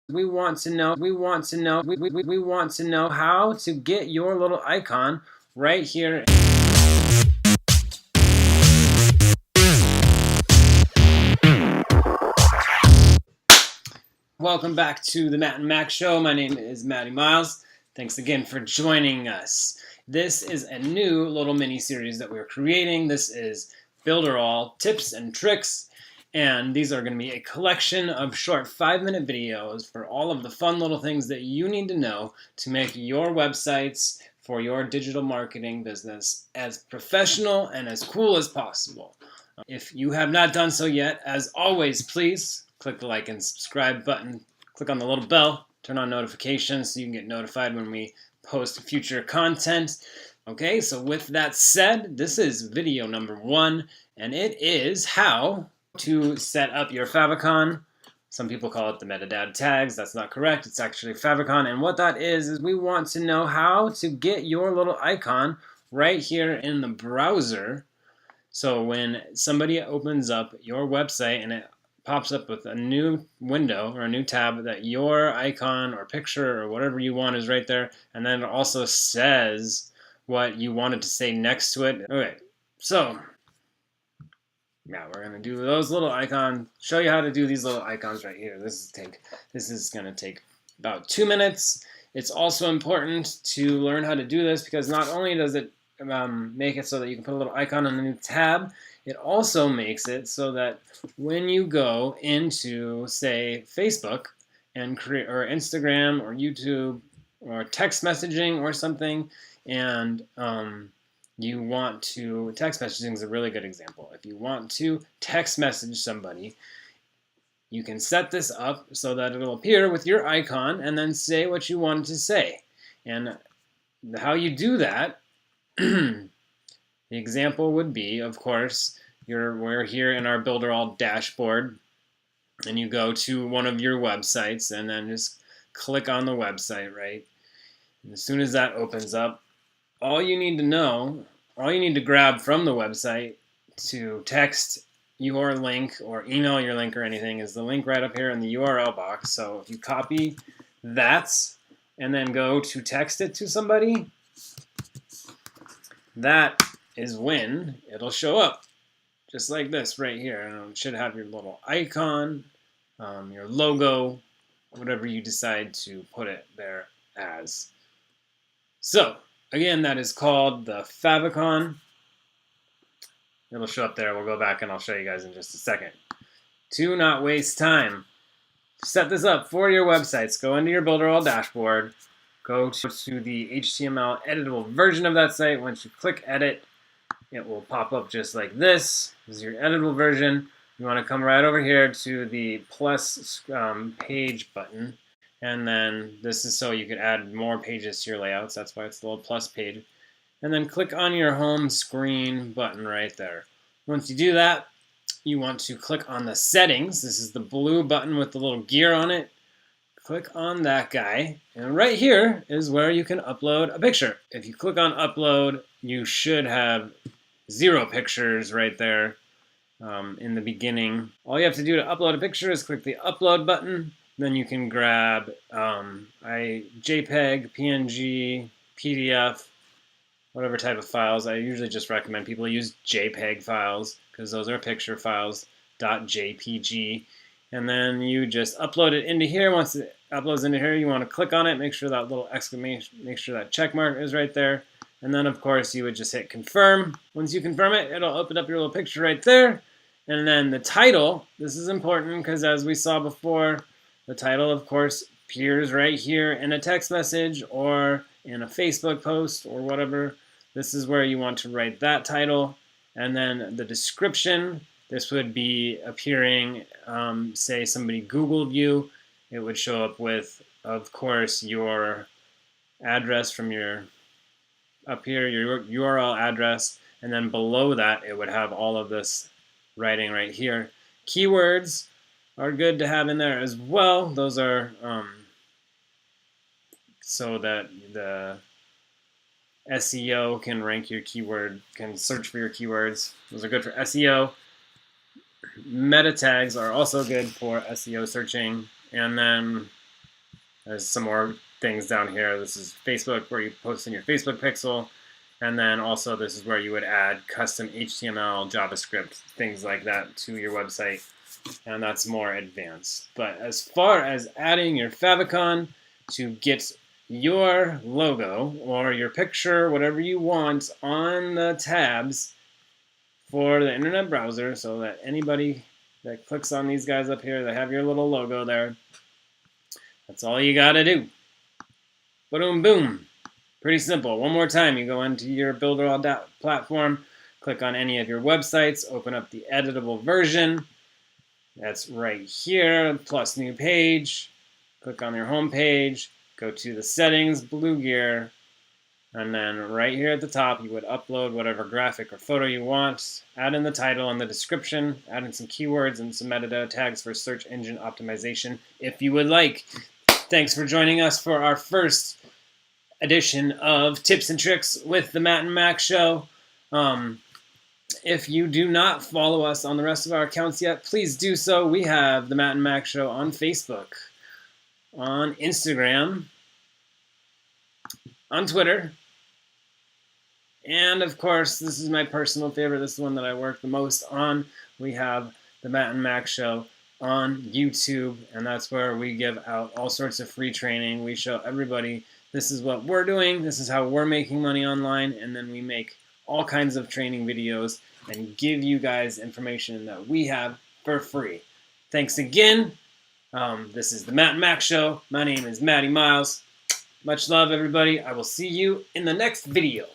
We want to know how to get your little icon right here. Welcome back to the Matt and Mack Show. My name is Matty Miles. Thanks again for joining us. This is a new little mini series that we're creating. This is Builderall tips and tricks. And these are going to be a collection of short 5-minute videos for all of the fun little things that you need to know to make your websites for your digital marketing business as professional and as cool as possible. If you have not done so yet, as always, please click the like and subscribe button. Click on the little bell. Turn on notifications so you can get notified when we post future content. Okay, so with that said, this is video number 1, and it is how to set up your Favicon. Some people call it the metadata tags. That's not correct. It's actually Favicon. And what that is we want to know how to get your little icon right here in the browser. So when somebody opens up your website and it pops up with a new window or a new tab, that your icon or picture or whatever you want is right there. And then it also says what you wanted to say next to it. Okay, so now we're gonna do those little icons, show you how to do these little icons right here. This is gonna take about 2 minutes. It's also important to learn how to do this because not only does it make it so that you can put a little icon on a new tab, it also makes it so that when you go into, say, Facebook and create, or Instagram or YouTube or text messaging or something, and you want to, text messaging is a really good example. If you want to text message somebody, you can set this up so that it'll appear with your icon and then say what you wanted to say. And how you do that, the example would be, of course, we're here in our Builderall dashboard, and you go to one of your websites and then just click on the website, right? And as soon as that opens up, all you need to grab from the website to text your link or email your link or anything is the link right up here in the URL box. So if you copy that and then go to text it to somebody, that is when it'll show up. Just like this right here. And it should have your little icon, your logo, whatever you decide to put it there as. So again, that is called the Favicon. It'll show up there. We'll go back and I'll show you guys in just a second. To not waste time, set this up for your websites. Go into your Builderall dashboard. Go to the HTML editable version of that site. Once you click edit, it will pop up just like this. This is your editable version. You want to come right over here to the plus page button. And then this is so you can add more pages to your layouts. That's why it's the little plus page. And then click on your home screen button right there. Once you do that, you want to click on the settings. This is the blue button with the little gear on it. Click on that guy. And right here is where you can upload a picture. If you click on upload, you should have 0 pictures right there in the beginning. All you have to do to upload a picture is click the upload button. Then you can grab JPEG, PNG, PDF, whatever type of files. I usually just recommend people use JPEG files because those are picture files, .jpg. And then you just upload it into here. Once it uploads into here, you want to click on it, make sure that little exclamation, make sure that check mark is right there. And then, of course, you would just hit confirm. Once you confirm it, it'll open up your little picture right there. And then the title, this is important because as we saw before, the title, of course, appears right here in a text message or in a Facebook post or whatever. This is where you want to write that title. And then the description, this would be appearing, say somebody Googled you. It would show up with, of course, your address from your up here, your URL address, and then below that it would have all of this writing right here. Keywords are good to have in there as well. Those are so that the SEO can rank your keyword, can search for your keywords. Those are good for SEO. Meta tags are also good for SEO searching. And then There's some more things down here. This is Facebook, where you post in your Facebook pixel. And then also this is where you would add custom HTML, JavaScript, things like that to your website. And that's more advanced. But as far as adding your favicon to get your logo or your picture, whatever you want, on the tabs for the internet browser, so that anybody that clicks on these guys up here, they have your little logo there. That's all you gotta do. Boom, boom. Pretty simple. One more time, you go into your Builderall platform, click on any of your websites, open up the editable version. That's right here, plus new page. Click on your home page, go to the settings, blue gear, and then right here at the top, you would upload whatever graphic or photo you want, add in the title and the description, add in some keywords and some metadata tags for search engine optimization if you would like. Thanks for joining us for our first edition of Tips and Tricks with the Matt and Mack Show. If you do not follow us on the rest of our accounts yet, please do so. We have the Matt and Mack Show on Facebook, on Instagram, on Twitter, and of course, this is my personal favorite. This is the one that I work the most on. We have the Matt and Mack Show on YouTube, and that's where we give out all sorts of free training. We show everybody this is what we're doing, this is how we're making money online, and then we make all kinds of training videos and give you guys information that we have for free. Thanks again. This is the Matt and Mack Show. My name is Matty Miles. Much love, everybody. I will see you in the next video.